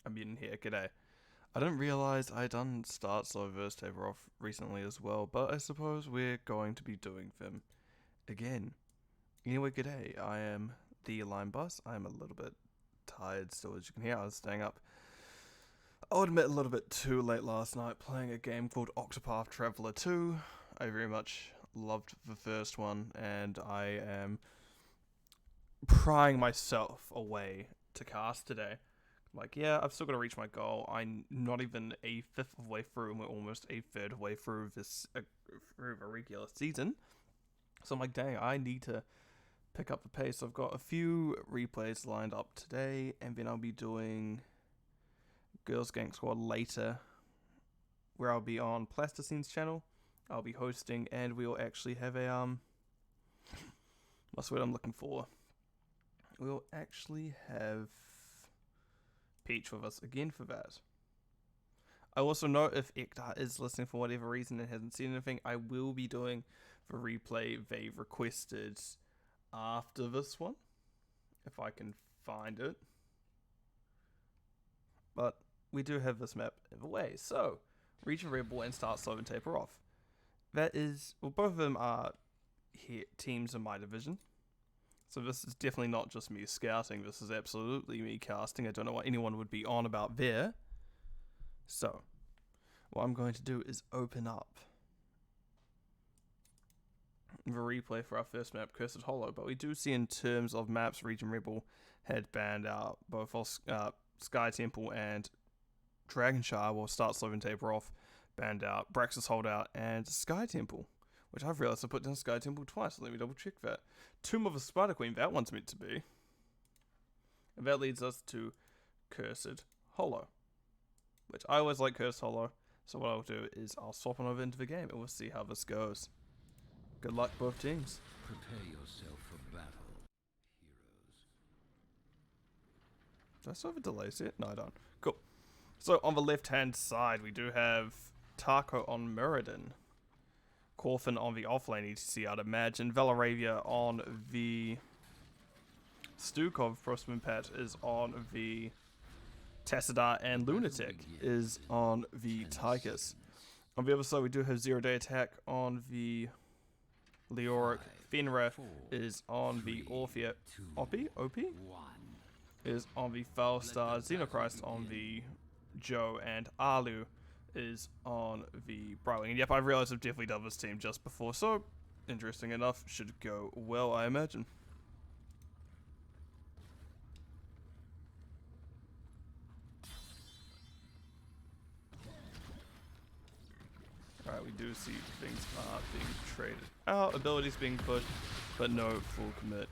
I'm in here, g'day. I didn't realise I had done start slow verse taper off recently as well, but I suppose we're going to be doing them again. Anyway, g'day, I am the Line Bus. I'm a little bit tired still, as you can hear. I was staying up, I'll admit, a little bit too late last night playing a game called Octopath Traveler 2. I very much loved the first one, and I am prying myself away to cast today. Like, yeah, I've still got to reach my goal. I'm not even a fifth of the way through, and we're almost a third of the way through this through the regular season. So I'm like, dang, I need to pick up the pace. I've got a few replays lined up today, and then I'll be doing Girls Gang Squad later, where I'll be on Plasticine's channel. I'll be hosting, and we'll actually have a what's the word I'm looking for? We'll actually have Peach with us again for that. I also know if Ektar is listening for whatever reason and hasn't seen anything, I will be doing the replay they requested after this one, if I can find it. But we do have this map in the way. So, ReGen Rebel and Start Slow and Taper Off. That is, well, both of them are teams in my division. So this is definitely not just me scouting, this is absolutely me casting. I don't know what anyone would be on about there. So, what I'm going to do is open up the replay for our first map, Cursed Hollow. But we do see in terms of maps, ReGen Rebel had banned out both Sky Temple and Dragon Shard, while Start Slow and Taper Off banned out Braxis Holdout and Sky Temple. Which I've realised I put down Sky Temple twice, so let me double check that. Tomb of a Spider Queen, that one's meant to be. And that leads us to Cursed Hollow. Which I always like Cursed Hollow, so what I'll do is I'll swap on over into the game and we'll see how this goes. Good luck both teams. Prepare yourself for battle, heroes. Do I still have a delay set? No, I don't. Cool. So on the left hand side we do have Taco on Muradin. Corfin on the offlane ETC, I'd imagine. Velaravia on the Stukov. Frostman Pat is on the Tassadar, and Lunatic is on the Tychus. On the other side, we do have Zero Day Attack on the Leoric. Fenrir is on the Orphea. OP is on the Falstar. Xenochrist on the Joe, and Alu is on the Brightwing. And yep, I've realised I've definitely done this team just before, so interesting enough, should go well, I imagine. Alright, we do see things are being traded out, abilities being pushed, but no full commit.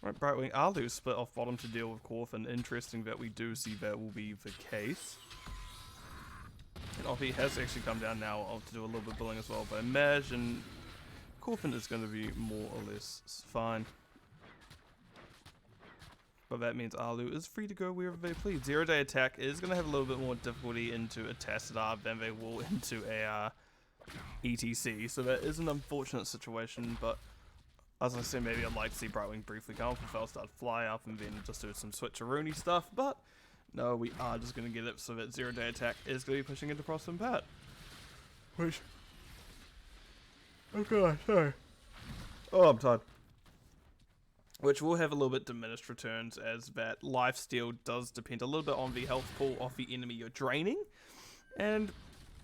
Right, Brightwing Alu split off bottom to deal with Corfin. Interesting that we do see that will be the case. And Offie has actually come down now to do a little bit of billing as well, but I imagine Corfin is going to be more or less fine. But that means Alu is free to go wherever they please. Zero Day Attack is going to have a little bit more difficulty into a Tassadar than they will into a ETC, so that is an unfortunate situation, but as I said, maybe I'd like to see Brightwing briefly come up and Fellstart fly up and then just do some switcheroony stuff, but no, we are just going to get it so that Zero Day Attack is going to be pushing into Frost and Pat. Which... oh god, sorry. Oh, I'm tired. Which will have a little bit diminished returns, as that lifesteal does depend a little bit on the health pool of the enemy you're draining. And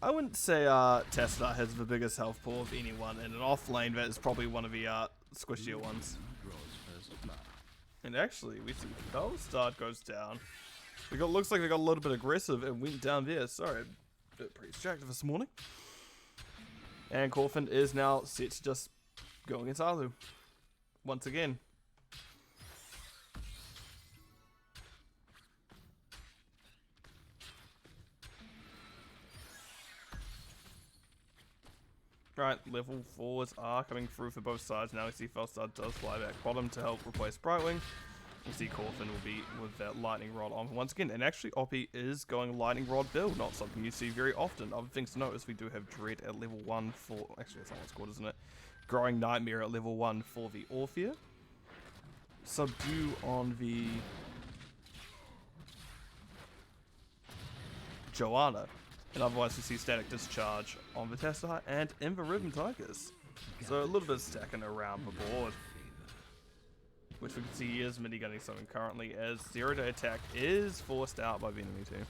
I wouldn't say Tesla has the biggest health pool of anyone in an off lane. That is probably one of the squishier ones. And actually, we see Start goes down. Looks like they got a little bit aggressive and went down there. Sorry, a bit pretty distracted this morning. And Corfin is now set to just go against Alu once again. Right, level 4s are coming through for both sides. Now we see Felstar does fly back bottom to help replace Brightwing. You see Corfin will be with that Lightning Rod on once again. And actually, Oppie is going Lightning Rod build, not something you see very often. Other things to notice, we do have Dread at level 1 for... Actually, that's not what it's called, isn't it? Growing Nightmare at level 1 for the Orphea. Subdue on the... Joanna. And otherwise, we see Static Discharge on the Tesla and Ember Ribbon Tigers. So a little bit of stacking around the board. Which we can see is minigunning something currently, as 0-day attack is forced out by the enemy team.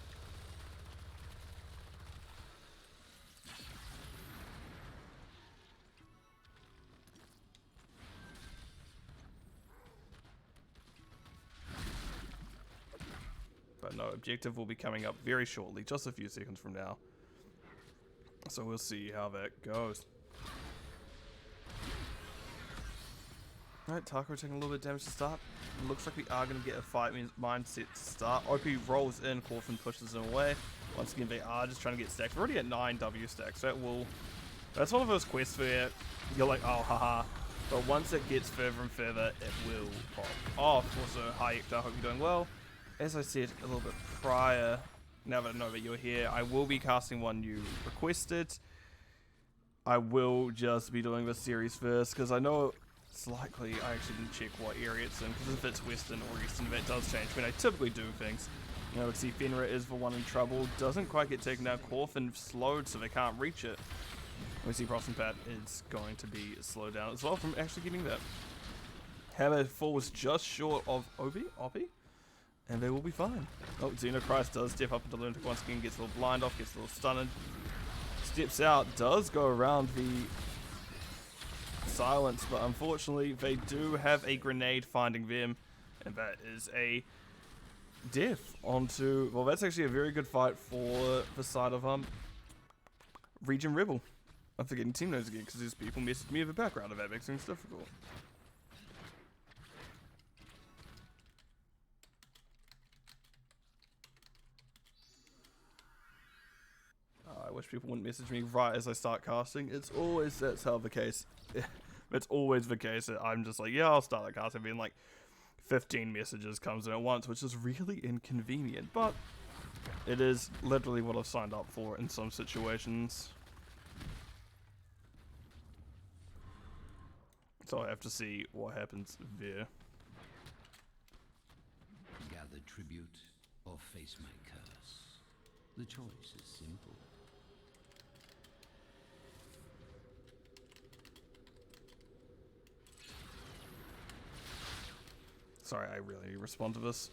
But no, objective will be coming up very shortly, just a few seconds from now. So we'll see how that goes. Alright, Taco taking a little bit of damage to start. Looks like we are going to get a fight mindset to start. OP rolls in, Corfin pushes him away. Once again, they are just trying to get stacks. We're already at 9 W stacks. That's one of those quests where you're like, oh, haha. But once it gets further and further, it will pop off. Also, hi, Ekta, hope you're doing well. As I said a little bit prior, now that I know that you're here, I will be casting one you requested. I will just be doing this series first, because I know... It's likely, I actually didn't check what area it's in, because if it's western or eastern, that does change when I typically do things. You know, we see Fenrir is the one in trouble, doesn't quite get taken down, Corfin slowed so they can't reach it. We see Frost and Pat is going to be slowed down as well from actually getting that. Hammer falls just short of Oppie, and they will be fine. Oh, Xenochrist does step up into Lunatic once again, gets a little blind off, gets a little stunned, steps out, does go around the silence, but unfortunately they do have a grenade finding them, and that is a death onto... Well, that's actually a very good fight for the side of ReGen Rebel. I'm forgetting team names again because these people messaged me in the background, and that makes things difficult. I wish people wouldn't message me right as I start casting. It's always, that's how the case. It's always the case that I'm just like, yeah, I'll start the casting, being like 15 messages comes in at once, which is really inconvenient, but it is literally what I've signed up for in some situations. So I have to see what happens there. Gather tribute or face my curse. The choice is simple. Sorry, I really need to respond to this.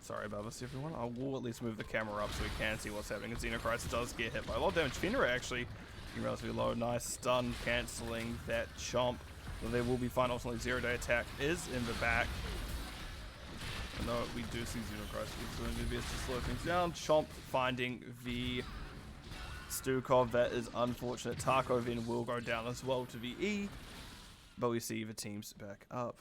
Sorry about this, everyone. I will at least move the camera up so we can see what's happening. And Xenochrist does get hit by a lot of damage. Fenrir actually being relatively low. Nice stun cancelling that chomp. But they will be fine. Ultimately, 0-day attack is in the back. No, we do see Xenochrist is doing his best to slow things down. Chomp finding the Stukov. That is unfortunate. Taco then will go down as well to the E. But we see the teams back up.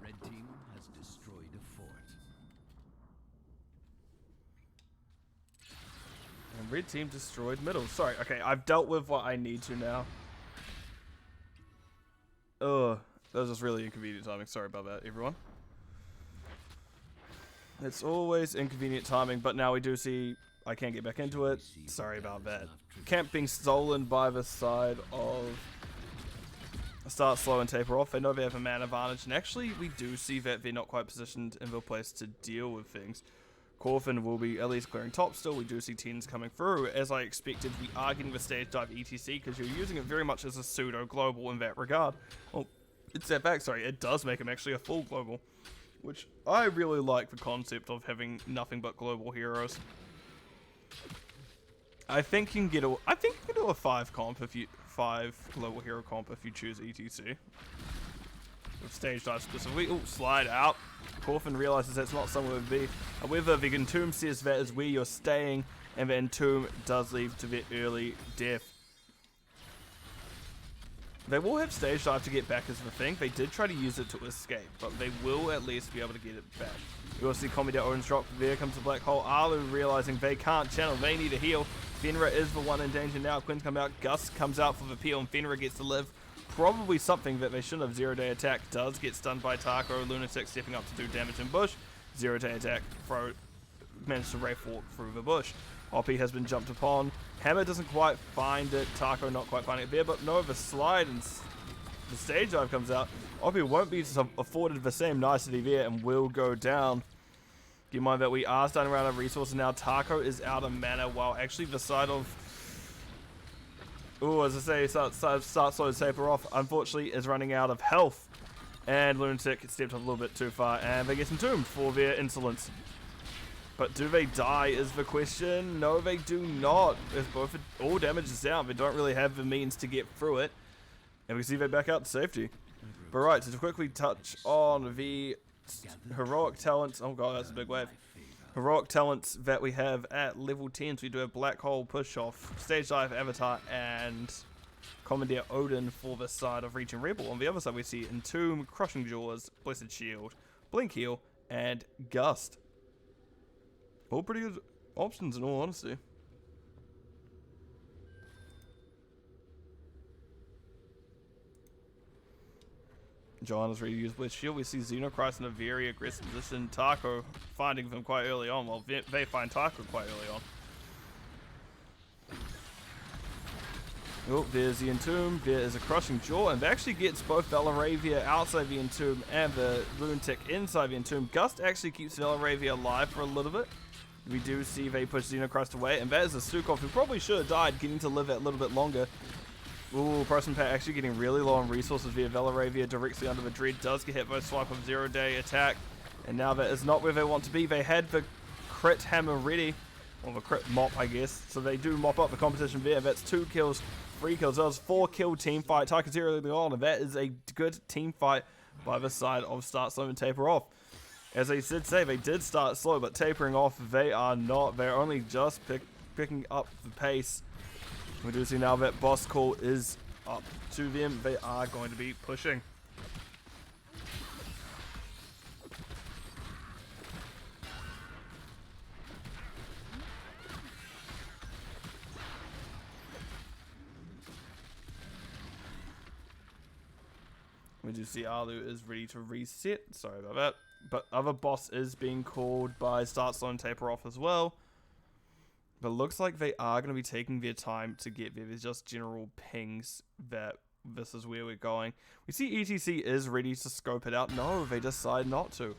Red team has destroyed a fort. And red team destroyed middle. Sorry, okay, I've dealt with what I need to now. Ugh, that was just really inconvenient timing. Sorry about that, everyone. It's always inconvenient timing, but now we do see I can't get back into it. Sorry about that. Camp being stolen by the side of... Start slow and taper off. They know they have a man advantage, and actually we do see that they're not quite positioned in the place to deal with things. Corfin will be at least clearing top still. We do see 10s coming through. As I expected, we are getting the stage dive ETC because you're using it very much as a pseudo global in that regard. Well, it's that back, sorry, it does make him actually a full global, which I really like the concept of having nothing but global heroes. I think you can get a 5 global hero comp if you choose ETC. with stage dive specifically. Oh, slide out. Corfin realizes that's not somewhere to be. However, the Entomb says that is where you're staying, and the Entomb does lead to their early death. They will have stage dive to get back as the thing. They did try to use it to escape, but they will at least be able to get it back. You also see Comedy Odin's drop. There comes the black hole. Alu realizing they can't channel. They need a heal. Fenrir is the one in danger now. Quinn's come out. Gus comes out for the peel, and Fenrir gets to live. Probably something that they shouldn't have. 0-day attack does get stunned by Taco. Lunatic stepping up to do damage in bush. 0-day attack. Throw managed to wraith walk through the bush. Hoppy has been jumped upon. Hammer doesn't quite find it. Taco not quite finding it there, but no, the slide and the stage dive comes out. Hoppy won't be afforded the same nicety there and will go down. Keep in mind that we are starting around out of resources now. Taco is out of mana, while actually the side of... Ooh, as I say, start slow to taper off, unfortunately, is running out of health. And Lunatic stepped up a little bit too far, and they get entombed for their insolence. But do they die is the question? No, they do not. If both all damage is down, they don't really have the means to get through it. And we see they back out to safety. But right, to quickly touch on the heroic talents. Oh god, that's a big wave. Heroic talents that we have at level 10. So we do have Black Hole, Push Off, Stage Dive, Avatar, and Commandeer Odin for the side of ReGen Rebel. On the other side we see Entomb, Crushing Jaws, Blessed Shield, Blink Heal, and Gust. All pretty good options in all honesty. Johanna's ready to use Blitz Shield. We see Xenochrist in a very aggressive position. Taco finding them quite early on. Well, they find Taco quite early on. Oh, there's the Entomb. There is a Crushing Jaw, and that actually gets both Velaravia outside the Entomb and the Lunatic inside the Entomb. Gust actually keeps Velaravia alive for a little bit. We do see they push Xenochrist away, and that is a Stukov who probably should have died, getting to live it a little bit longer. Ooh, Person Pat actually getting really low on resources via Velaravia directly under the Dread. Does get hit by a swipe of 0-day attack. And now that is not where they want to be. They had the crit hammer ready. Or the crit mop, I guess. So they do mop up the competition there. That's 2 kills, 3 kills. That was 4-kill team fight. Taika 0 early on. And that is a good team fight by the side of Start Slow and Taper Off. As I did say, they did start slow, but tapering off, they are not. They're only just picking up the pace. We do see now that boss call is up to them. They are going to be pushing. We do see Alu is ready to reset. Sorry about that. But other boss is being called by Start Slow and Taper Off as well. But looks like they are going to be taking their time to get there. There's just general pings that this is where we're going. We see ETC is ready to scope it out. No, they decide not to.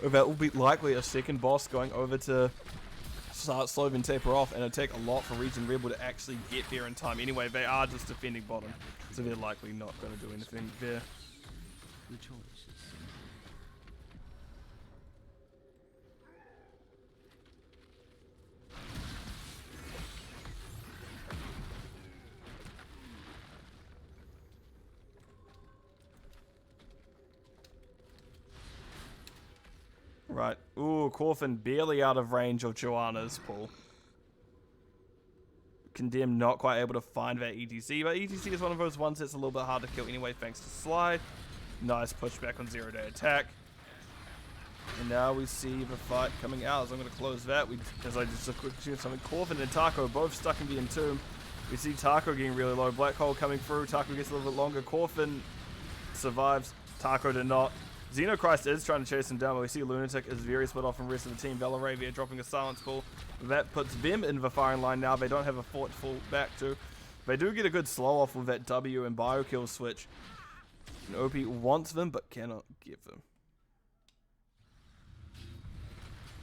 That will be likely a second boss going over to Start Slow and Taper Off, and it'll take a lot for ReGen Rebel to actually get there in time. Anyway, they are just defending bottom, so they're likely not going to do anything there. The choice is simple. Right. Ooh, Corfin barely out of range of Joanna's pull. Condemned not quite able to find that ETC, but ETC is one of those ones that's a little bit hard to kill anyway thanks to Slide. Nice pushback on 0-day attack. And now we see the fight coming out. So I'm going to close that. As I just quickly shoot something. Corfin and Taco both stuck in the Entomb. We see Taco getting really low. Black Hole coming through. Taco gets a little bit longer. Corfin survives. Taco did not. Xenochrist is trying to chase him down, but we see Lunatic is very split off from the rest of the team. Velaravia dropping a silence call. That puts them in the firing line now. They don't have a fort to fall back to. They do get a good slow off with that W and Biokill switch. And OP wants them, but cannot give them.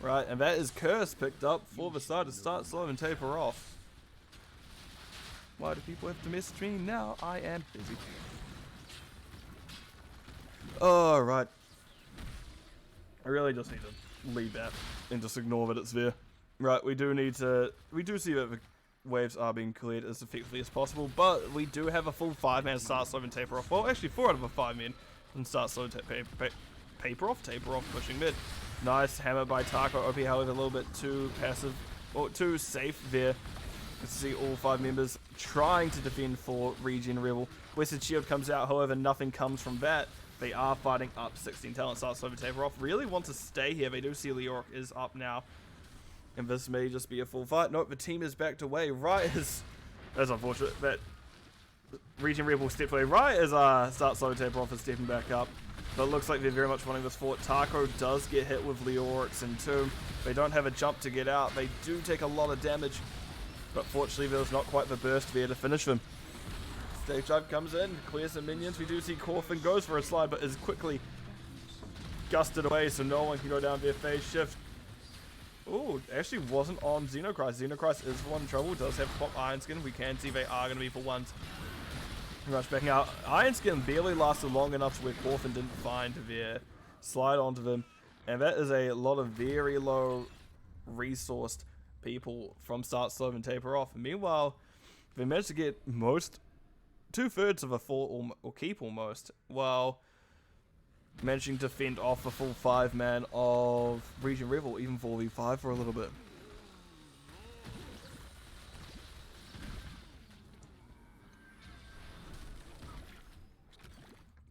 Right, and that is Curse picked up for the side to Start Slow and Taper Off. Why do people have to message me now? I am busy. Alright. I really just need to leave that and just ignore that it's there. Right, we do see that waves are being cleared as effectively as possible, but we do have a full 5-man start slow and taper off. Well, actually 4 out of a 5-man and start slow taper off, pushing mid. Nice hammer by Taco. OP, however, a little bit too passive, or too safe there. You see all 5 members trying to defend for ReGen Rebel. Western Shield comes out, however, nothing comes from that. They are fighting up. 16 talent starts over taper off. Really want to stay here. They do see Leoric is up now. And this may just be a full fight. Nope, the team is backed away. Right as... That's unfortunate. That ReGen Rebel stepped away. Right as starts over taper off is stepping back up. But it looks like they're very much wanting this fort. Taco does get hit with Leoric's Entomb. They don't have a jump to get out. They do take a lot of damage. But fortunately, there was not quite the burst there to finish them. Stage drive comes in, clears some minions. We do see Corfin goes for a slide, but is quickly gusted away, so no one can go down via phase shift. Ooh, actually wasn't on Xenochrist. Xenochrist is for one in trouble. Does have pop Iron Skin. We can see they are going to be for ones. Rush backing out. Iron Skin barely lasted long enough to where Corfin didn't find their slide onto them. And that is a lot of very low resourced people from start slow and taper off. Meanwhile, they managed to get most 2/3 of a full or keep almost, while managing to fend off a full 5-man of ReGen Rebel, even 4v5 for a little bit.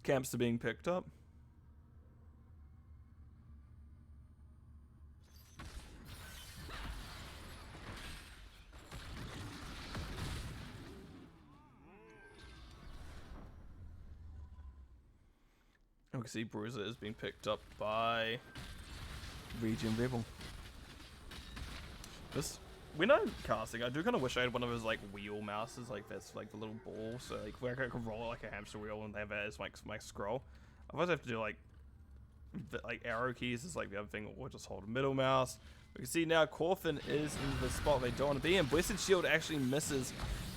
Camps are being picked up. We can see Bruiser is being picked up by ReGen Rebel. This, when I'm casting, I do kind of wish I had one of those like wheel mouses, like that's like the little ball, so like where I could roll it like a hamster wheel and have that as my scroll. Otherwise I have to do like arrow keys is like the other thing, or just hold a middle mouse. We can see now Corfin is in the spot they don't want to be in. Blessed Shield actually misses.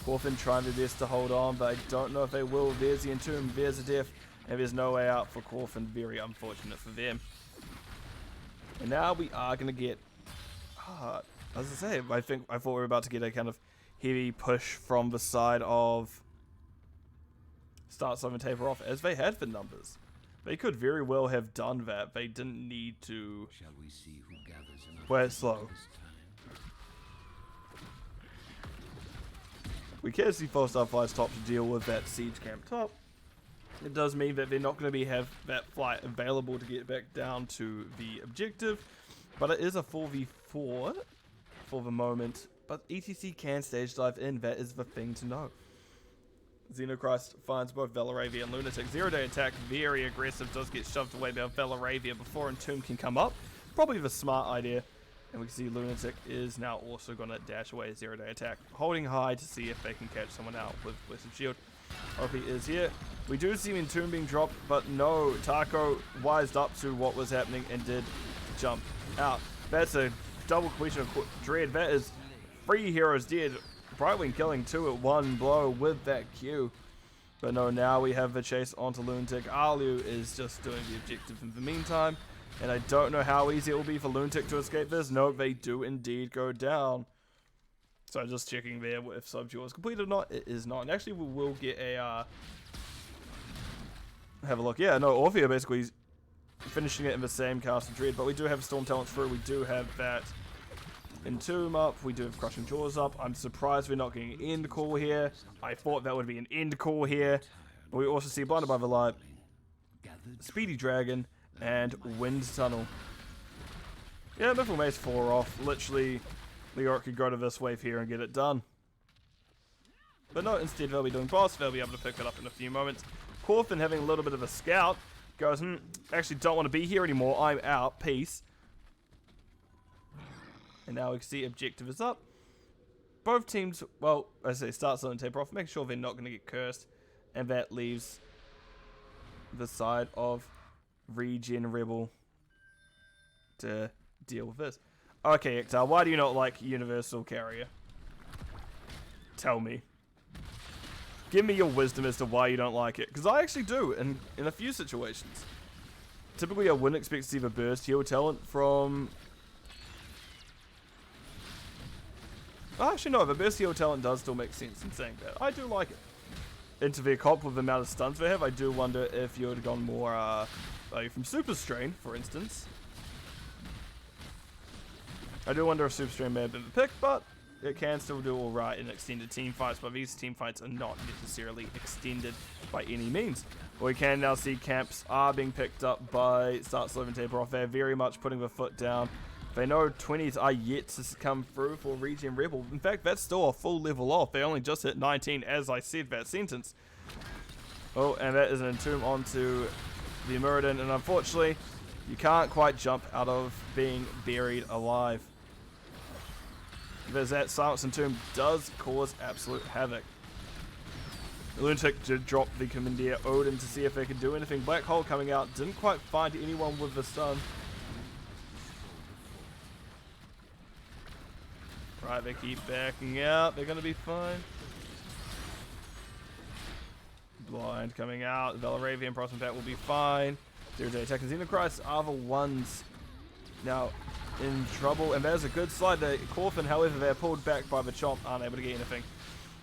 Corfin trying their best to hold on, but I don't know if they will. There's the Entomb, there's a death. And there's no way out for Corfin. Very unfortunate for them. And now we are going to get... as I say, I thought we were about to get a kind of heavy push from the side of Start Slow and Taper Off, as they had the numbers. They could very well have done that. They didn't need to Shall we see who gathers play it slow. We can see 4-star flights top to deal with that siege camp top. It does mean that they're not going to have that flight available to get back down to the objective, but it is a 4v4 for the moment. But ETC can stage dive in, that is the thing to know. Xenochrist finds both Velaravia and Lunatic. 0-day attack, very aggressive, does get shoved away by Velaravia before Entomb can come up. Probably the smart idea. And we can see Lunatic is now also going to dash away 0-day attack, holding high to see if they can catch someone out with Blessed Shield. OP is here. We do see Entomb being dropped, but no, Taco wised up to what was happening and did jump out. That's a double completion of Dread. That is 3 heroes dead. Brightwing killing 2 at 1 blow with that Q. But no, now we have the chase onto Lunatic. Arlu is just doing the objective in the meantime. And I don't know how easy it will be for Lunatic to escape this. No, they do indeed go down. So just checking there if Subdual is completed or not. It is not. And actually we will get a... have a look. Yeah, no, Orphea basically finishing it in the same cast of Dread. But we do have Storm Talent through. We do have that Entomb up. We do have Crushing Jaws up. I'm surprised we're not getting an end call here. I thought that would be an end call here. But we also see Blinded by the Light, Speedy Dragon, and Wind Tunnel. Yeah, Mythical Mace 4 off. Literally, Leoric could go to this wave here and get it done. But no, instead they'll be doing boss. They'll be able to pick it up in a few moments. Corfin having a little bit of a scout. Goes, actually don't want to be here anymore. I'm out. Peace. And now we can see objective is up. Both teams, well, as I say, start slow and taper off. Make sure they're not going to get cursed. And that leaves the side of ReGen Rebel to deal with this. Okay, Ektar, why do you not like Universal Carrier? Tell me. Give me your wisdom as to why you don't like it. Because I actually do, in a few situations. Typically, I wouldn't expect to see the burst heal talent from Actually, no, the burst heal talent does still make sense in saying that. I do like it. Into their comp with the amount of stuns they have, I do wonder if you would have gone more like from Super Strain, for instance. I do wonder if Super Strain may have been the pick, but it can still do alright in extended team fights, but these team fights are not necessarily extended by any means. We can now see camps are being picked up by Start Slow and Taper Off. They're very much putting the foot down. They know 20s are yet to come through for ReGen Rebel. In fact, that's still a full level off. They only just hit 19 as I said that sentence. Oh, and that is an entomb onto the Muradin, and unfortunately, you can't quite jump out of being buried alive. Because that Silence Entomb does cause absolute havoc. Lunatic did drop the Commandeer Odin to see if they could do anything. Black Hole coming out, didn't quite find anyone with the stun. Right, they keep backing out. They're going to be fine. Blind coming out. Valaravian Prosperpat will be fine. Zero Day Attack and Xenochrist are the ones now in trouble. And there's a good slide to Corfin. However, they're pulled back by the Chomp. Aren't able to get anything.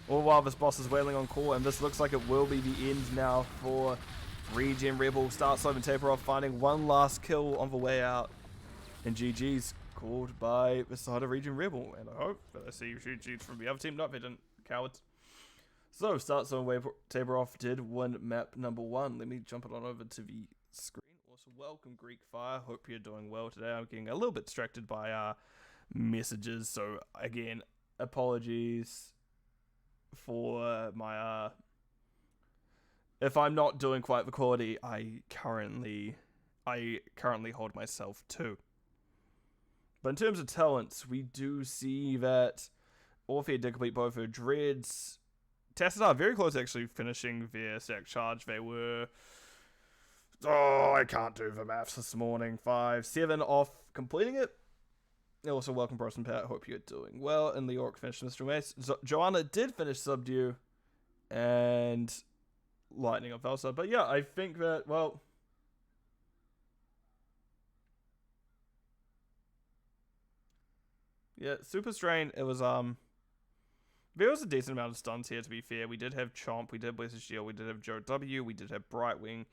All while this boss is wailing on core. And this looks like it will be the end now for ReGen Rebel. Start Slow and Taper Off, finding one last kill on the way out. And GG's called by the side of ReGen Rebel, and I hope that I see GG's from the other team. No, they didn't. Cowards. So, Start Slow and Taper Off did win map number 1. Let me jump it on over to the screen. Also, welcome Greek Fire. Hope you're doing well today. I'm getting a little bit distracted by messages, so again, apologies for my if I'm not doing quite the quality I currently hold myself to. But in terms of talents, we do see that Orphea did complete both her dreads. Tassadar very close to actually finishing their stack charge. They were, I can't do the maths this morning. 5-7 off completing it. Also, welcome Bros and Pat. Hope you're doing well. And Leoric finished Mr. Mace. Joanna did finish Subdue and Lightning of Elsa. But yeah, I think that, well, yeah, Super Strain, it was, there was a decent amount of stuns here, to be fair. We did have Chomp, we did Blazes Shield, we did have Joe W, we did have Brightwing.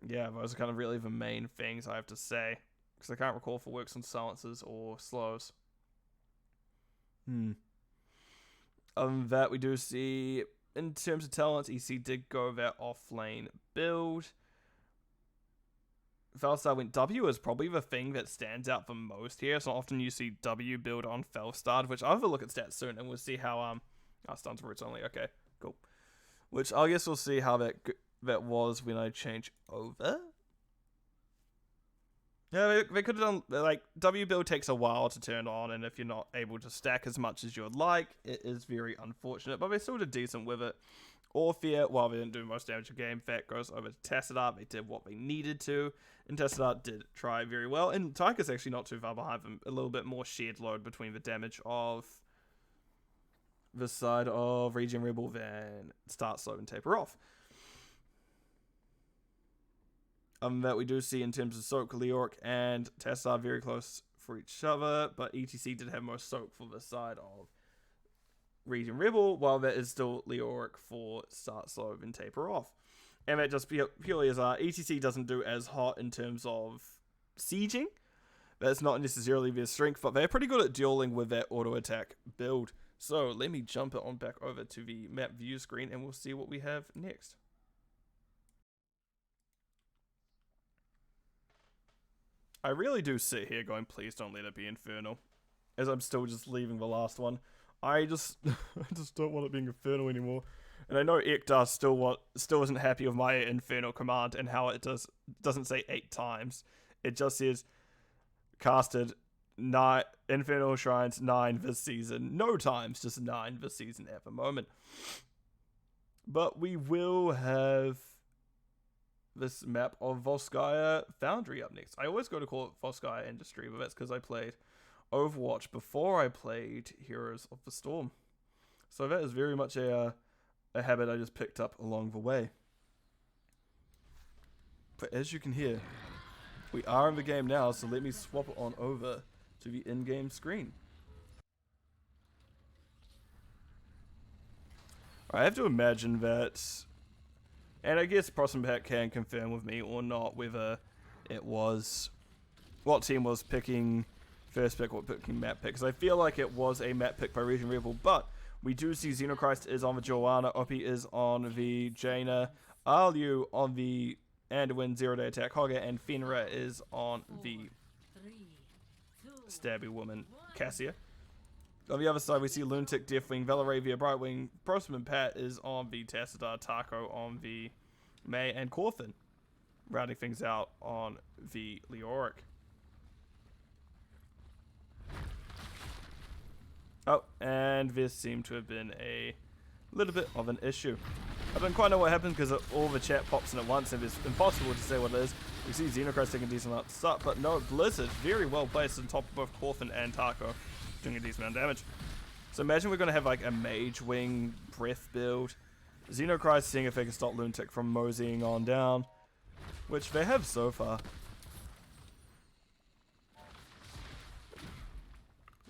Yeah, those are kind of really the main things I have to say. Because I can't recall if it works on silences or slows. That we do see, in terms of talents, EC did go that off-lane build. Felstar went W is probably the thing that stands out the most here. So often you see W build on Felstar, which I'll have a look at stats soon and we'll see how stuns roots only. Okay, cool. Which I guess we'll see how that was when I change over. Yeah, they could have done, like, W build takes a while to turn on, and if you're not able to stack as much as you would like, it is very unfortunate, but they still did decent with it. Orphea, while they didn't do most damage in game, that goes over to Tassadar. They did what they needed to, and Tassadar did try very well, and Tyker's actually not too far behind them. A little bit more shared load between the damage of the side of ReGen Rebel than Start Slow and Taper Off. That we do see in terms of Soak, Leoric and Tassadar very close for each other, but ETC did have more Soak for the side of ReGen Rebel, while that is still Leoric for Start Slow and Taper Off. And that just purely is ETC doesn't do as hot in terms of sieging. That's not necessarily their strength, but they're pretty good at dueling with that auto attack build. So let me jump it on back over to the map view screen and we'll see what we have next. I really do sit here going, please don't let it be Infernal, as I'm still just leaving the last one. I just don't want it being Infernal anymore. And I know Ektar still isn't happy with my Infernal command and how it doesn't say 8 times. It just says casted 9 Infernal Shrines 9 this season. No times, just 9 this season at the moment. But we will have this map of Volskaya Foundry up next. I always go to call it Volskaya Industry, but that's because I played Overwatch before I played Heroes of the Storm. So that is very much a habit I just picked up along the way. But as you can hear, we are in the game now, so let me swap it on over to the in-game screen. I have to imagine that, and I guess Prossenpat can confirm with me or not whether it was what team was picking first pick or picking map pick, because I feel like it was a map pick by ReGen Rebel, but we do see Xenochrist is on the Joanna, Oppie is on the Jaina, Arlu on the Anduin Zero Day Attack Hogger, and Fenrir is on the Stabby Woman Cassia. On the other side, we see Lunatic, Deathwing, Velaravia, Brightwing, Prosperman Pat is on the Tassadar, Taco on the May, and Corfin rounding things out on the Leoric. Oh, and this seemed to have been a little bit of an issue. I don't quite know what happened because all the chat pops in at once and it's impossible to say what it is. We see Xenochrist taking a decent amount to start, but no, Blizzard very well placed on top of both Corfin and Taco, doing a decent amount of damage. So imagine we're going to have like a Mage Wing Breath build. Xenochrist seeing if they can stop Lunatic from moseying on down, which they have so far.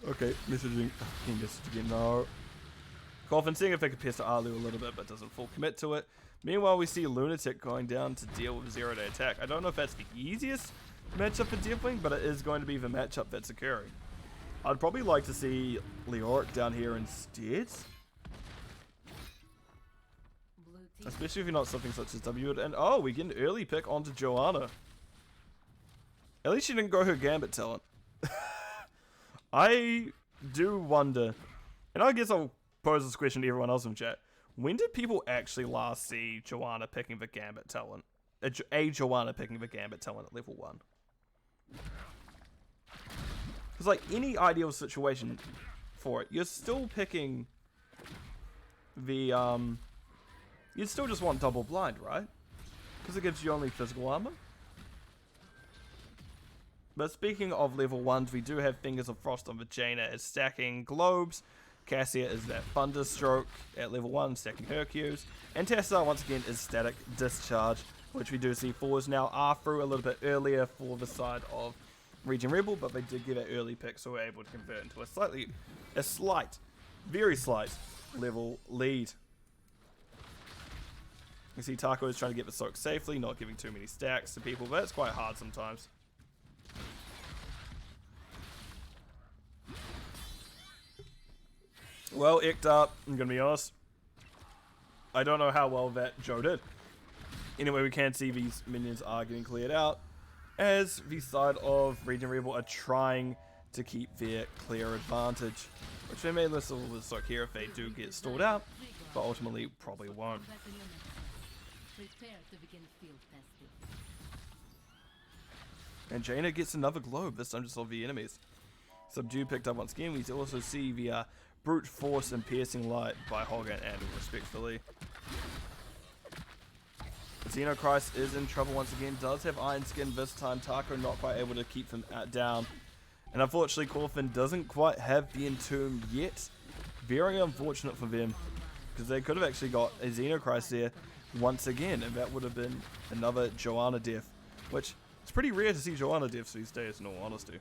Okay, messaging again, no. Corfin seeing if they can pierce to Arlu a little bit, but doesn't full commit to it. Meanwhile, we see Lunatic going down to deal with Zero Day Attack. I don't know if that's the easiest matchup for Deathwing, but it is going to be the matchup that's occurring. I'd probably like to see Leoric down here instead. Especially if you're not something such as W. And oh, we get an early pick onto Joanna. At least she didn't go her Gambit talent. I do wonder, and I guess I'll pose this question to everyone else in chat. When did people actually last see Joanna picking the Gambit talent? A Joanna picking the Gambit talent at level 1? Because like any ideal situation for it, you're still picking the you'd still just want double blind, right? Because it gives you only physical armor. But speaking of level 1s, we do have Fingers of Frost on Vagina as stacking globes. Cassia is that Thunderstroke at level 1, stacking Hercules. And Tessar once again is static Discharge, which we do see fours now are through a little bit earlier for the side of ReGen Rebel, but they did get an early pick, so we're able to convert into a slight, very slight level lead. You see Taco is trying to get the soak safely, not giving too many stacks to people, but it's quite hard sometimes. Well, icked up, I'm gonna be honest. I don't know how well that Joe did. Anyway, we can see these minions are getting cleared out, as the side of ReGen Rebel are trying to keep their clear advantage, which they may list a little bit soak here if they do get stalled out, but ultimately probably won't. And Jaina gets another globe, this time just of the enemies. Subdue picked up once again. We also see the Brute Force and Piercing Light by Hogger and respectfully. Xenochrist is in trouble once again, does have Iron Skin this time. Taco not quite able to keep them down. And unfortunately, Corfin doesn't quite have the Entomb yet. Very unfortunate for them, because they could have actually got a Xenochrist there once again, and that would have been another Joanna death, which it's pretty rare to see Joanna deaths these days, in all honesty.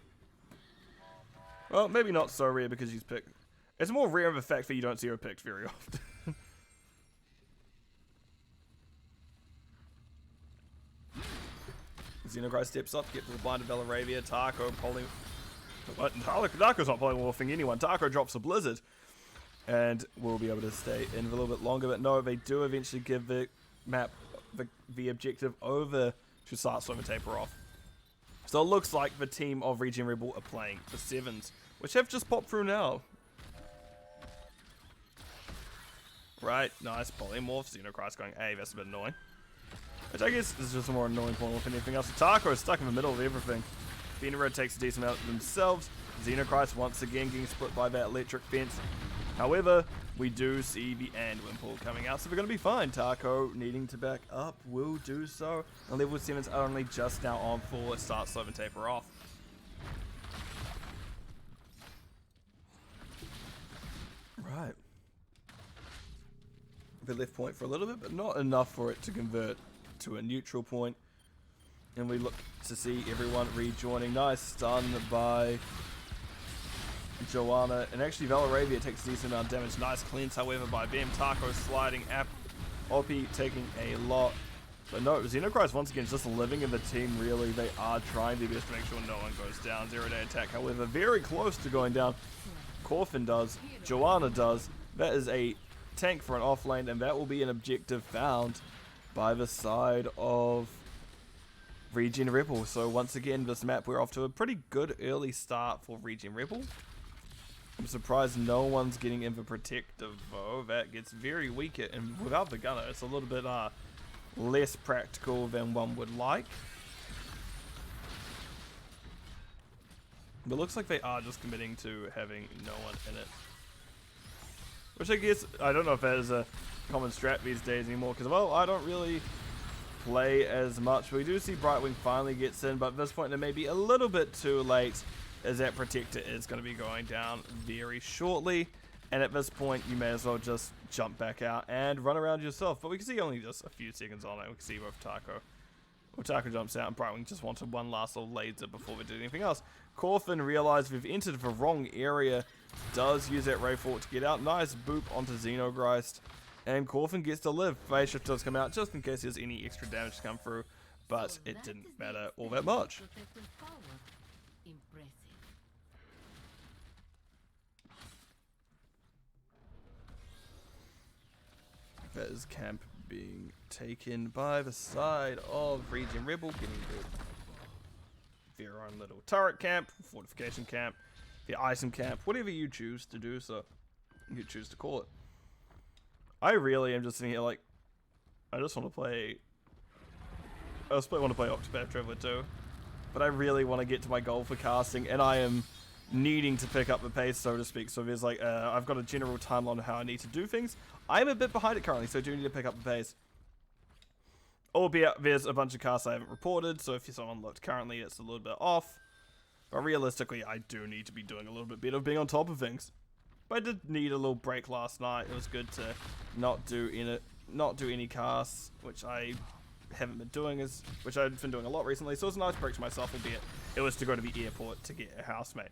Well, maybe not so rare because she's picked. It's more rare of a fact that you don't see her picked very often. Xenochrist steps up, get to the blind of Velaravia. Taco polling. What? Taco's not polymorphing anyone. Taco drops a blizzard. And we'll be able to stay in a little bit longer. But no, they do eventually give the map, the objective over to start Swim and Taper off. So it looks like the team of ReGen Rebel are playing the 7s, which have just popped through now. Right, nice polymorph. Xenochrist going, hey, that's a bit annoying. Which I guess is just a more annoying polymorph than anything else. Taco is stuck in the middle of everything. Fenrir takes a decent amount of themselves. Xenochrist once again getting split by that electric fence. However, we do see the Anduin pull coming out, so we're going to be fine. Taco needing to back up will do so. And level 7s are only just now on for start, slow, and taper off. Right. The left point for a little bit, but not enough for it to convert to a neutral point. And we look to see everyone rejoining. Nice stun by Joanna, and actually Velaravia takes a decent amount of damage. Nice cleanse, however, by Vim. Taco sliding, Oppie taking a lot. But no, Xenochrist once again is just living in the team, really. They are trying their best to make sure no one goes down. 0-day attack, however, very close to going down. Corfin does, Joanna does. That is a tank for an off lane, and that will be an objective found by the side of ReGen Rebel. So once again, this map, we're off to a pretty good early start for ReGen Rebel. I'm surprised no one's getting in the protective though. That gets very weak, and without the gunner, it's a little bit less practical than one would like. But it looks like they are just committing to having no one in it. Which I guess, I don't know if that is a common strat these days anymore, because, well, I don't really play as much. We do see Brightwing finally gets in, but at this point it may be a little bit too late, as that protector is going to be going down very shortly. And at this point, you may as well just jump back out and run around yourself. But we can see only just a few seconds on it. We can see both Taco. Well, Taco jumps out and Brightwing just wanted one last little laser before we did anything else. Corfin realized we've entered the wrong area. Does use that Ray Fort to get out. Nice boop onto Xenochrist. And Corfin gets to live. Phase Shift does come out just in case there's any extra damage to come through. But it didn't matter all that much. That is camp being taken by the side of ReGen Rebel, getting their own little turret camp, fortification camp, the item camp, whatever you choose to do, so you choose to call it. I really am just sitting here like, I just want to play, I just want to play Octopath Traveler 2, but I really want to get to my goal for casting, and I am needing to pick up the pace, so to speak. So there's like, I've got a general timeline on how I need to do things. I'm a bit behind it currently, so I do need to pick up the pace. Albeit, there's a bunch of casts I haven't reported, so if someone looked currently, it's a little bit off. But realistically, I do need to be doing a little bit better of being on top of things. But I did need a little break last night. It was good to not do any casts, which I haven't been doing, which I've been doing a lot recently. So it was a nice break to myself, albeit it was to go to the airport to get a housemate.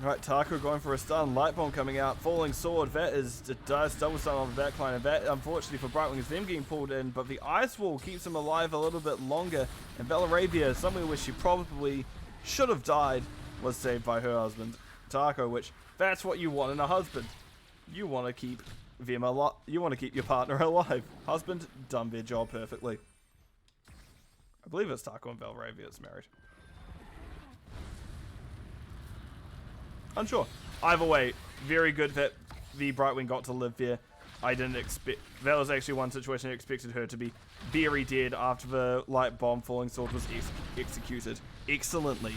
Alright, Taco going for a stun. Light Bomb coming out. Falling Sword. That is a dice double stun on the backline. And that, unfortunately for Brightwing, is them getting pulled in. But the Ice Wall keeps him alive a little bit longer. And Velaravia, somewhere where she probably should have died, was saved by her husband, Taco. Which, that's what you want in a husband. You want to keep them alive. You want to keep your partner alive. Husband, done their job perfectly. I believe it's Taco and Velaravia that's married. Unsure. Either way, very good that the Brightwing got to live there. I didn't expect... That was actually one situation I expected her to be very dead after the Light Bomb Falling Sword was executed excellently.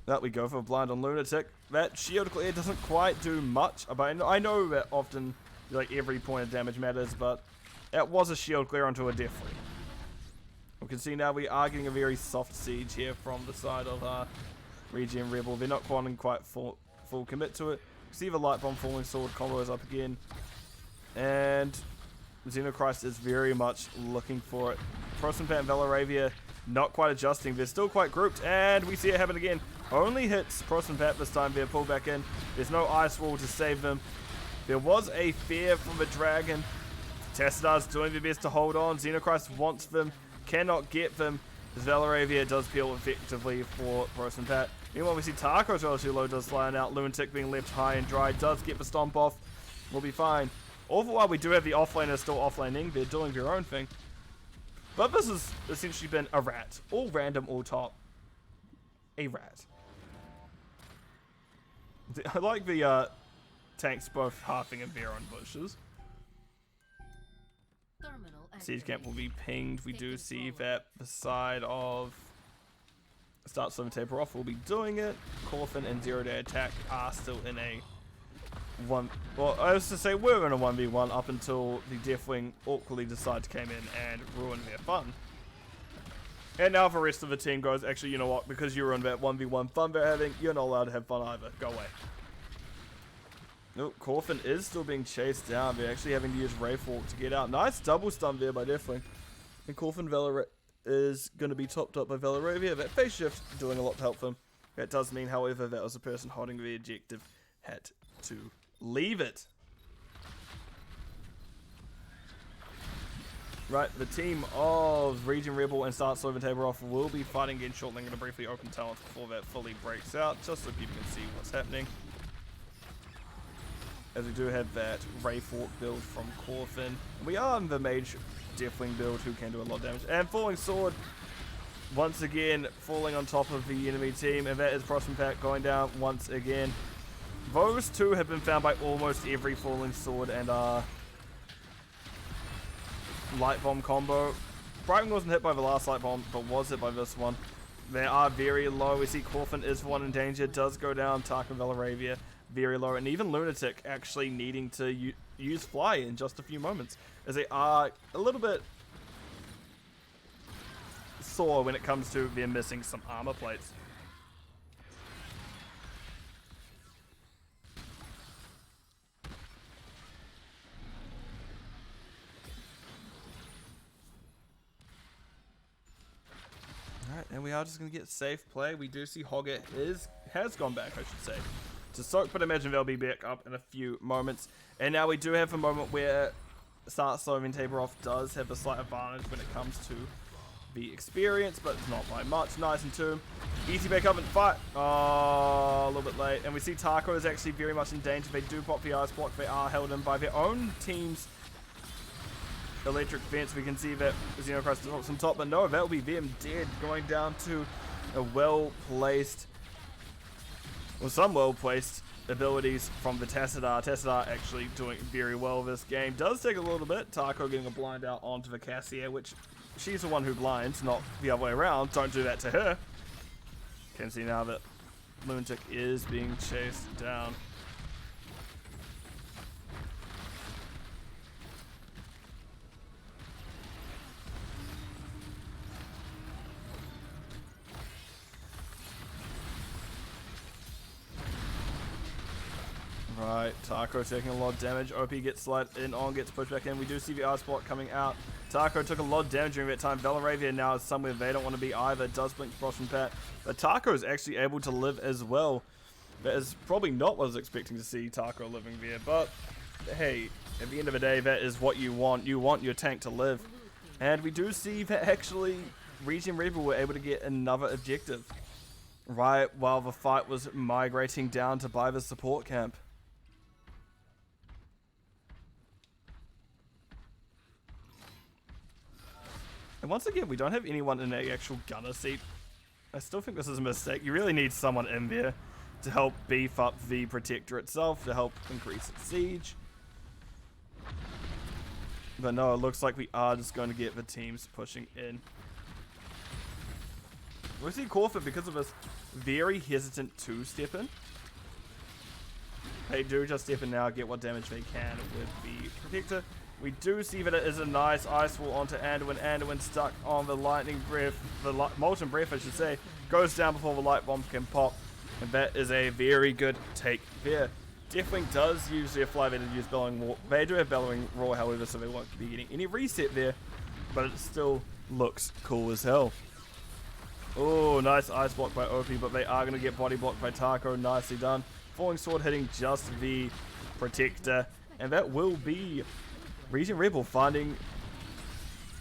That we go for a blind on Lunatic. That shield clear doesn't quite do much. But I know that often, like, every point of damage matters, but that was a shield clear onto a Deathwing. We can see now we are getting a very soft siege here from the side of ReGen Rebel. They're not quite full commit to it. See the Light Bomb Falling Sword combo is up again. And Xenochrist is very much looking for it. Prosenpat and Velaravia not quite adjusting. They're still quite grouped. And we see it happen again. Only hits Prosenpat this time. They're pulled back in. There's no Ice Wall to save them. There was a fear from the Dragon. Testadar's doing their best to hold on. Xenochrist wants them. Cannot get them, as Velaravia does peel effectively for Prosenpat. Meanwhile, we see Taco's relatively low, does flying out. Lunatic being left high and dry, does get the stomp off. We'll be fine. All the while, we do have the offlaner still offlaning. They're doing their own thing. But this has essentially been a rat. All random, all top. A rat. I like the tanks both halving and their own bushes. Siege camp will be pinged. We do see that the side of Start Swim Taper Off will be doing it. Corfin and 0-day attack are still in a one. Well, I was to say we're in a 1v1 up until the Deathwing awkwardly decide to come in and ruin their fun. And now the rest of the team goes, actually, you know what? Because you ruined that 1v1 fun they're having, you're not allowed to have fun either. Go away. Nope, Corfin is still being chased down. They're actually having to use Ray Fork to get out. Nice double stun there by Deathwing. And Corfin is going to be topped up by Velarovia. That phase shift doing a lot to help them. That does mean, however, that was a person holding the objective had to leave it. Right, the team of ReGen Rebel and Start Sloven Taberoff will be fighting again shortly. I'm going to briefly open talent before that fully breaks out, just so people can see what's happening. As we do have that Wraithwalk build from Corfin. We are in the Mage Deathwing build who can do a lot of damage. And Falling Sword, once again, falling on top of the enemy team. And that is Frostman Pack going down once again. Those two have been found by almost every Falling Sword and Light Bomb combo. Brightwing wasn't hit by the last Light Bomb, but was hit by this one. They are very low. We see Corfin is one in danger. Does go down. Tarka Velaravia very low. And even Lunatic actually needing to use Fly in just a few moments. As they are a little bit sore when it comes to them missing some armor plates. Alright, and we are just going to get safe play. We do see Hogget has gone back, I should say, to Soak, but I imagine they'll be back up in a few moments. And now we do have a moment where Start Sloven Taberoff does have a slight advantage when it comes to the experience, but it's not by much. Nice and Tomb. Easy back up and fight. Oh, a little bit late. And we see Taco is actually very much in danger. They do pop the ice block. They are held in by their own team's electric fence. We can see that Xenochrist drops on top, but no, that will be them dead, going down to a well-placed, well, some well-placed abilities from the Tassadar. Tassadar actually doing very well this game. Does take a little bit. Taco getting a blind out onto the Cassia, which she's the one who blinds, not the other way around. Don't do that to her. Can see now that Lunatic is being chased down. Right, Taco taking a lot of damage. OP gets slid in on, gets pushed back in. We do see the ice block coming out. Taco took a lot of damage during that time. Velaravia now is somewhere they don't want to be either. Does blink Frost and Pat. But Taco is actually able to live as well. That is probably not what I was expecting to see Taco living there. But hey, at the end of the day, that is what you want. You want your tank to live. And we do see that actually ReGen Rebel were able to get another objective. Right while the fight was migrating down to buy the support camp. And once again, we don't have anyone in the actual gunner seat. I still think this is a mistake. You really need someone in there to help beef up the Protector itself, to help increase its siege. But no, it looks like we are just going to get the teams pushing in. We see Corfin, because of this, very hesitant to step in. They do just step in now, get what damage they can with the Protector. We do see that it is a nice Ice Wall onto Anduin. Anduin stuck on the Lightning Breath, the Molten Breath I should say, goes down before the Light Bomb can pop. And that is a very good take there. Deathwing does use their fly, they did use Bellowing Roar. They do have Bellowing Roar, however, so they won't be getting any reset there. But it still looks cool as hell. Oh, nice Ice Block by OP, but they are going to get Body Blocked by Taco. Nicely done. Falling Sword hitting just the Protector. And that will be ReGen Rebel finding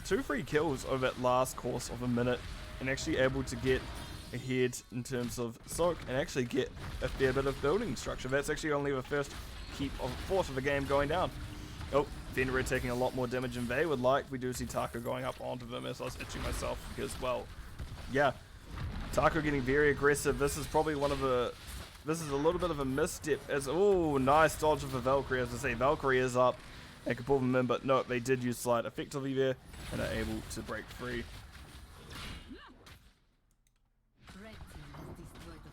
2 free kills over that last course of a minute and actually able to get ahead in terms of soak and actually get a fair bit of building structure. That's actually only the first fourth of the game going down. Oh, Fenrir taking a lot more damage than they would like. We do see Taco going up onto them, as I was itching myself because, well, yeah, Taco getting very aggressive. This is probably this is a little bit of a misstep as, oh, nice dodge of a Valkyrie. As I say, Valkyrie is up and can pull them in, but no, they did use slide effectively there and are able to break free. Red team has destroyed the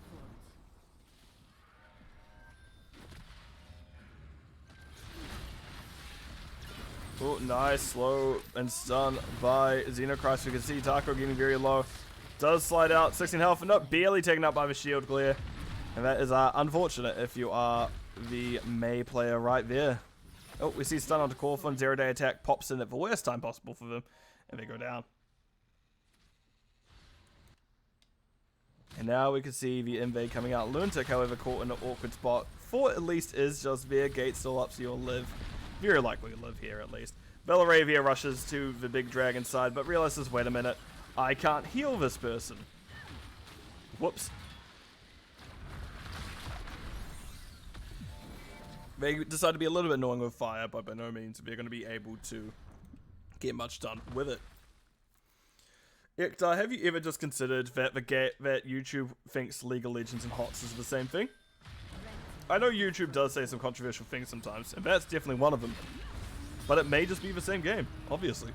fort. Oh, nice, slow and stun by Xenochrist. We can see Taco getting very low. Does slide out, 16 health, and not barely taken up by the shield glare. And that is unfortunate if you are the Mei player right there. Oh, we see stun onto Corfin, 0-day attack pops in at the worst time possible for them, and they go down. And now we can see the invade coming out. Lunatic, however, caught in an awkward spot. Fort at least is just there. Gate still up, so you'll live. Very likely live here at least. Velaravia rushes to the big dragon side, but realizes, wait a minute, I can't heal this person. Whoops. They decide to be a little bit annoying with fire, but by no means they're going to be able to get much done with it. Iktar, have you ever just considered that that YouTube thinks League of Legends and HOTS is the same thing? I know YouTube does say some controversial things sometimes, and that's definitely one of them. But it may just be the same game, obviously.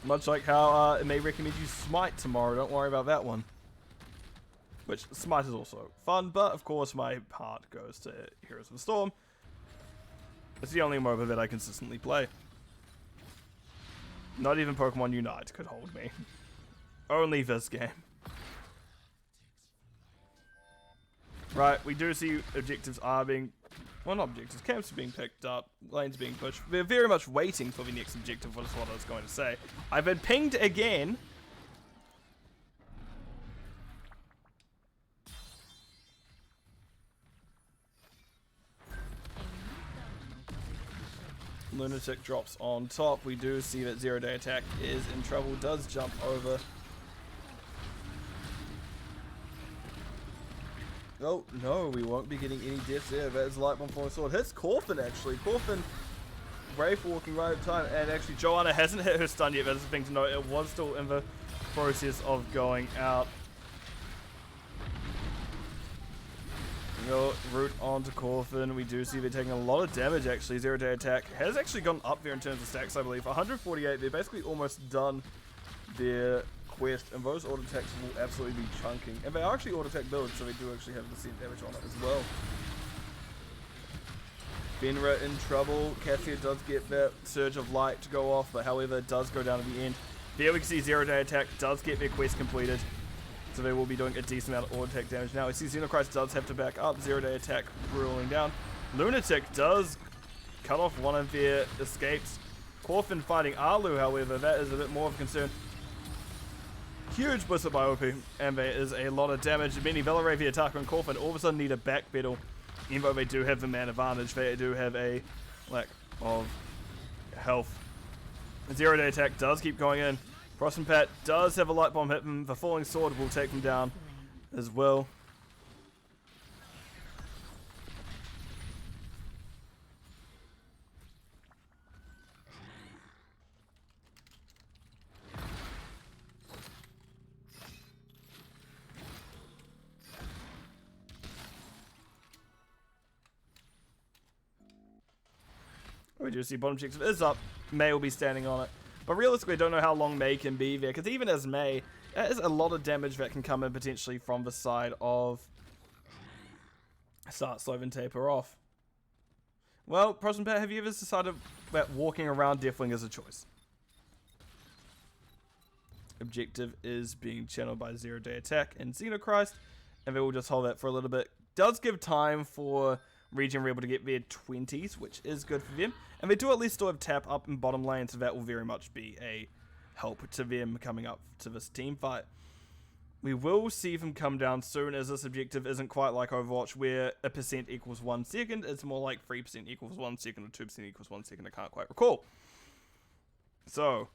Much like how it may recommend you Smite tomorrow, don't worry about that one. Which, Smite is also fun, but of course my heart goes to Heroes of the Storm. It's the only MOBA that I consistently play. Not even Pokemon Unite could hold me. Only this game. Right, we do see objectives are being... Well, not objectives. Camps are being picked up. Lanes being pushed. We're very much waiting for the next objective, what is what I was going to say. I've been pinged again. Lunatic drops on top. We do see that Zero Day Attack is in trouble. Does jump over. Oh, no, we won't be getting any deaths there. That is Light Bomb Falling Sword. Hits Corfin, actually. Corfin, Wraith walking right at time. And actually, Joanna hasn't hit her stun yet. That's the thing to note. It was still in the process of going out. Root onto Corfin. We do see they're taking a lot of damage, actually. Zero Day Attack has actually gone up there in terms of stacks, I believe. 148. They're basically almost done their quest, and those auto attacks will absolutely be chunking. And they are actually auto attack builds, so they do actually have the same damage on it as well. Benra in trouble. Kathir does get that Surge of Light to go off, but however, it does go down at the end. There we can see Zero Day Attack does get their quest completed, so they will be doing a decent amount of auto attack damage. Now we see Xenochrist does have to back up. Zero Day Attack rolling down. Lunatic does cut off one of their escapes. Corfin fighting Arlu, however, that is a bit more of a concern. Huge boost by OP, and there is a lot of damage. Many Velaravia, Taka, and Corfin all of a sudden need a back pedal. Even though they do have the man advantage, they do have a lack of health. Zero Day Attack does keep going in. Frost and Pat does have a light bomb hit him. The falling sword will take him down as well. We do see bottom objective is up. May will be standing on it. But realistically, I don't know how long May can be there. Because even as May, that is a lot of damage that can come in potentially from the side of Start Slow and Taper Off. Well, Pros and Pat, have you ever decided that walking around Deathwing is a choice? Objective is being channeled by Zero Day Attack and Xenochrist. And they will just hold that for a little bit. Does give time for ReGen able to get their 20s, which is good for them. And they do at least still have tap up in bottom lane, so that will very much be a help to them coming up to this team fight. We will see them come down soon, as this objective isn't quite like Overwatch, where a % equals 1 second. It's more like 3% equals 1 second, or 2% equals 1 second. I can't quite recall. So,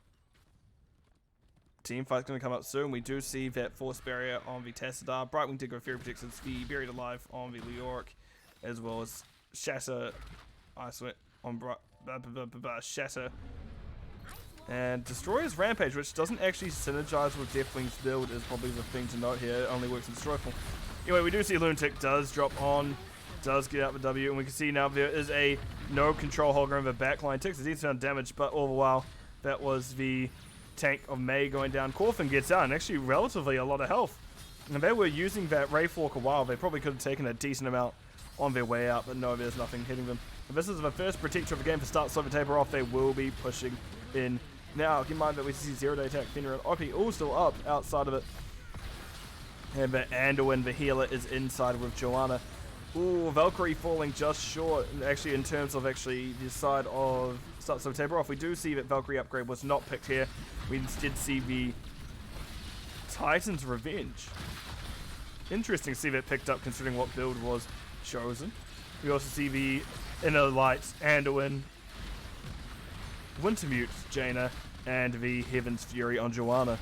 team fight's going to come up soon. We do see that Force Barrier on the Tassadar. Brightwing did go Fairy Protections, the Buried Alive on the Leoric, as well as Shatter, Isolate on Shatter, and Destroyer's Rampage, which doesn't actually synergize with Deathwing's build, is probably the thing to note here. It only works in Destroyful. Anyway, we do see Lunatic does drop on, does get out the W, and we can see now there is a no control hogger in the backline. Takes a decent amount of damage, but all the while, that was the tank of May going down. Corfin gets out, and actually relatively a lot of health. And they were using that Wraith Walk a while. They probably could have taken a decent amount on their way out, but no, there's nothing hitting them. If this is the first protector of the game for Start Slow and Taper Off, they will be pushing in. Now, keep in mind that we see Zero Day Attack, Fenrir, and OP all still up outside of it. And the Anduin, the healer, is inside with Joanna. Ooh, Valkyrie falling just short, actually, in terms of actually the side of Start Slow and Taper Off. We do see that Valkyrie upgrade was not picked here. We instead see the Titan's Revenge. Interesting to see that picked up considering what build was chosen. We also see the Inner Lights, Anduin, Wintermute, Jaina, and the Heaven's Fury on Joanna.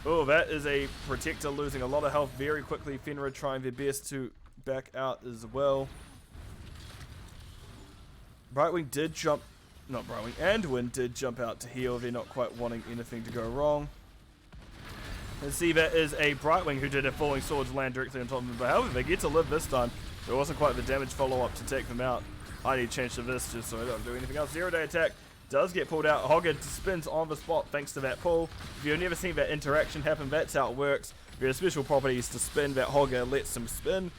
Oh, that is a Protector losing a lot of health very quickly. Fenrir trying their best to back out as well. Brightwing did jump, not Brightwing, Anduin did jump out to heal. They're not quite wanting anything to go wrong. And see, that is a Brightwing who did a Falling Sword land directly on top of them. But however, they get to live this time. There wasn't quite the damage follow-up to take them out. I need to change to this just so I don't do anything else. Zero-day attack does get pulled out. Hogger spins on the spot thanks to that pull. If you've never seen that interaction happen, that's how it works. There are special properties to spin. That Hogger lets him spin.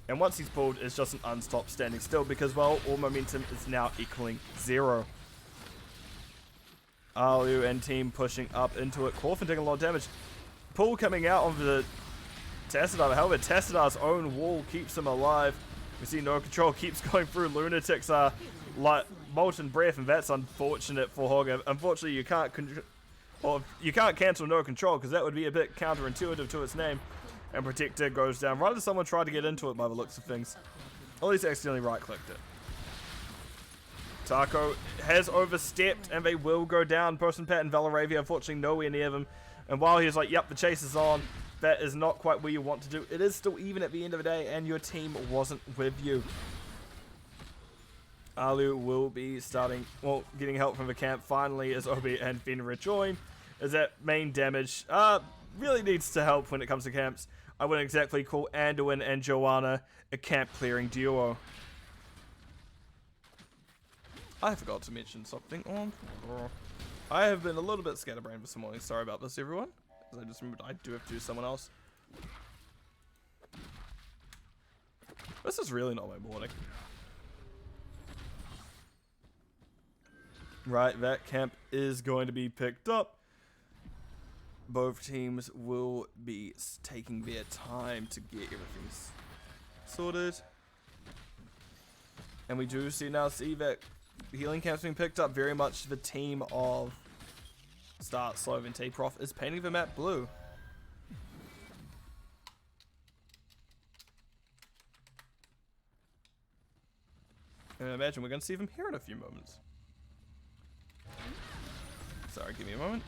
And once he's pulled, it's just an unstopped standing still because, well, all momentum is now equaling 0. Alu and team pushing up into it. Corfin taking a lot of damage. Pull coming out of the Tassadar. However, Tassadar's own wall keeps him alive. We see no control keeps going through. Lunatics are like molten breath, and that's unfortunate for Hogger. Unfortunately, you can't cancel no control because that would be a bit counterintuitive to its name. And Protector goes down right as someone tried to get into it by the looks of things. Or at least accidentally right-clicked it. Taco has overstepped, and they will go down. Person Pat and Valaravia, unfortunately, nowhere near them. And while he's like, yep, the chase is on, that is not quite where you want to do. It is still even at the end of the day, and your team wasn't with you. Alu will be starting, well, getting help from the camp finally as Obi and Fenrir join. As that main damage really needs to help when it comes to camps. I wouldn't exactly call Anduin and Joanna a camp-clearing duo. I forgot to mention something on. I have been a little bit scatterbrained this morning. Sorry about this, everyone. I just remembered I do have to do someone else. This is really not my morning. Right, that camp is going to be picked up. Both teams will be taking their time to get everything sorted. And we do see that healing camp's being picked up. Very much the team of Start, Slove, and T-Prof is painting the map blue. And I imagine we're going to see them here in a few moments. Sorry, give me a moment.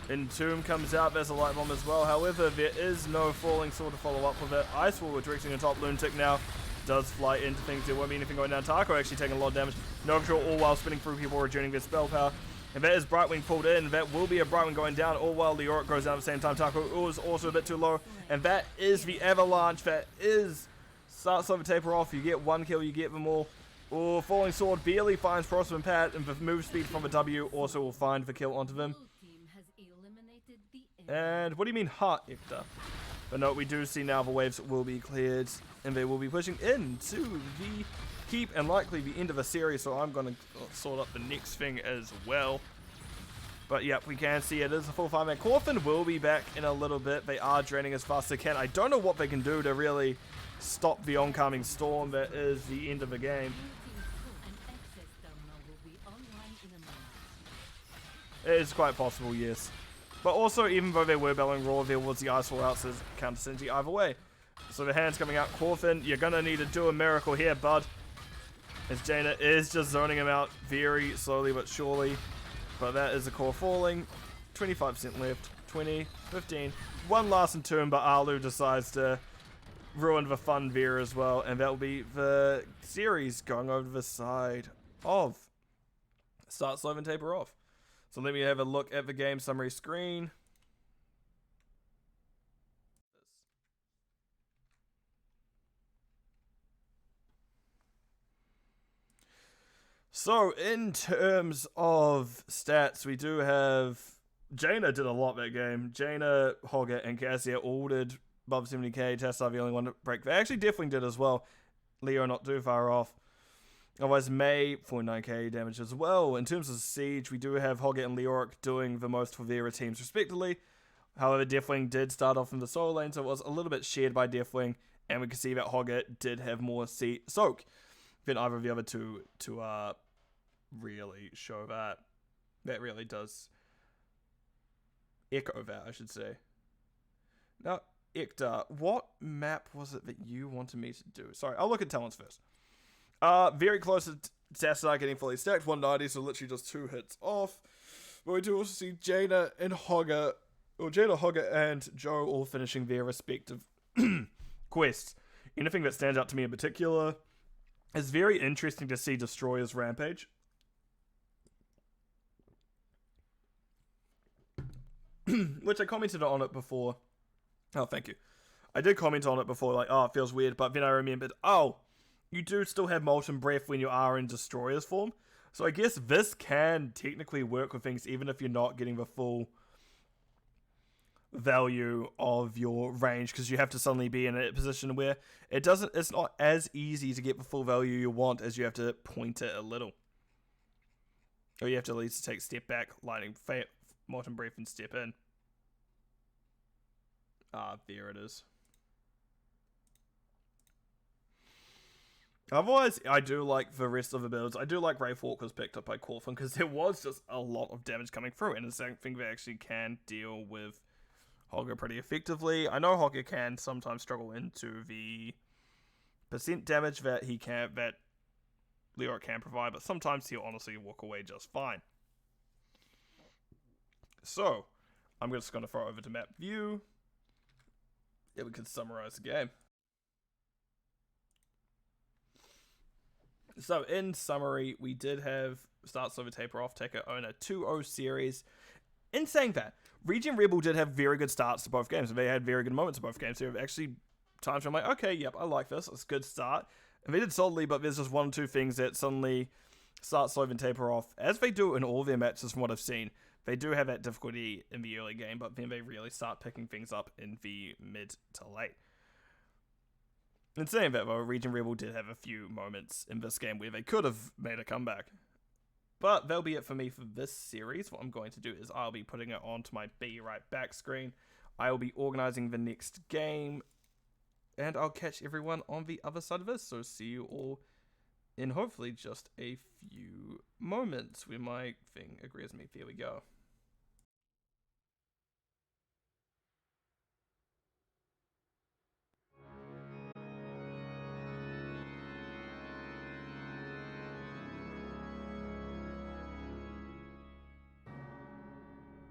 Entomb comes out, there's a light bomb as well. However, there is no falling sword to follow up with it. Ice Wall, we're directing the top. Lunatic now does fly into things. There won't be anything going down. Taco actually taking a lot of damage. No control, all while spinning through people regenerating their spell power. And that is Brightwing pulled in. That will be a Brightwing going down, all while the Auric goes down at the same time. Taco is also a bit too low. And that is the Avalanche. That is starts over taper off. You get one kill, you get them all. Oh, Falling Sword barely finds Prosper and Pat, and the move speed from the W also will find the kill onto them. And what do you mean hot, Icta? But no, we do see now the waves will be cleared, and they will be pushing into the keep and likely the end of the series, so I'm going to sort up the next thing as well. But yep, we can see it is a full 5-man. Corfin will be back in a little bit. They are draining as fast as they can. I don't know what they can do to really stop the oncoming storm that is the end of the game. It is quite possible, yes. But also, even though they were battling raw, there was the Ice Wall out, so counter synergy either way. So the hands coming out. Corfin, you're going to need to do a miracle here, bud. As Jaina is just zoning him out very slowly but surely. But that is a core falling. 25% left. 20, 15. One last Entomb, but Alu decides to ruin the fun there as well. And that will be the series going over the side of Start, Slow, and Taper Off. So let me have a look at the game summary screen. So in terms of stats, we do have Jaina did a lot that game. Jaina, Hogger, and Cassia all did above 70k. Tessa the only one to break. They actually definitely did as well. Leo not too far off. Otherwise, May, 49k damage as well. In terms of Siege, we do have Hogget and Leoric doing the most for their teams respectively. However, Deathwing did start off in the solo lane, so it was a little bit shared by Deathwing. And we can see that Hogget did have more soak. than either of the other two to really show that. That really does echo that, I should say. Now, Icta, what map was it that you wanted me to do? Sorry, I'll look at talents first. Very close to Sassar getting fully stacked, 190, so literally just 2 hits off. But we do also see Jaina and Hogger, or Jaina, Hogger, and Joe all finishing their respective quests. Anything that stands out to me in particular is very interesting to see Destroyer's Rampage. Which I commented on it before. Oh, thank you. I did comment on it before, like, oh, it feels weird, but then I remembered, oh, you do still have Molten Breath when you are in Destroyer's form. So I guess this can technically work with things even if you're not getting the full value of your range, because you have to suddenly be in a position where it's not as easy to get the full value you want as you have to point it a little. Or you have to at least take a step back, lighting Molten Breath and step in. There it is. Otherwise, I do like the rest of the builds. I do like Wraithwalk was picked up by Corfin because there was just a lot of damage coming through, and it's something that actually can deal with Hogger pretty effectively. I know Hogger can sometimes struggle into the percent damage that Leoric can provide, but sometimes he'll honestly walk away just fine. So, I'm just going to throw it over to map view. Yeah, we can summarize the game. So, in summary, we did have Starts Over Taper Off take own a 2-0 series. In saying that, ReGen Rebel did have very good starts to both games. They had very good moments in both games. There were actually times where I'm like, okay, yep, I like this. It's a good start. And they did solidly, but there's just 1 or 2 things that suddenly start slow and taper off, as they do in all their matches from what I've seen. They do have that difficulty in the early game, but then they really start picking things up in the mid to late. In saying that, though, ReGen Rebel did have a few moments in this game where they could have made a comeback. But that'll be it for me for this series. What I'm going to do is I'll be putting it onto my Be Right Back screen. I will be organizing the next game, and I'll catch everyone on the other side of this. So see you all in hopefully just a few moments where my thing agrees with me. There we go.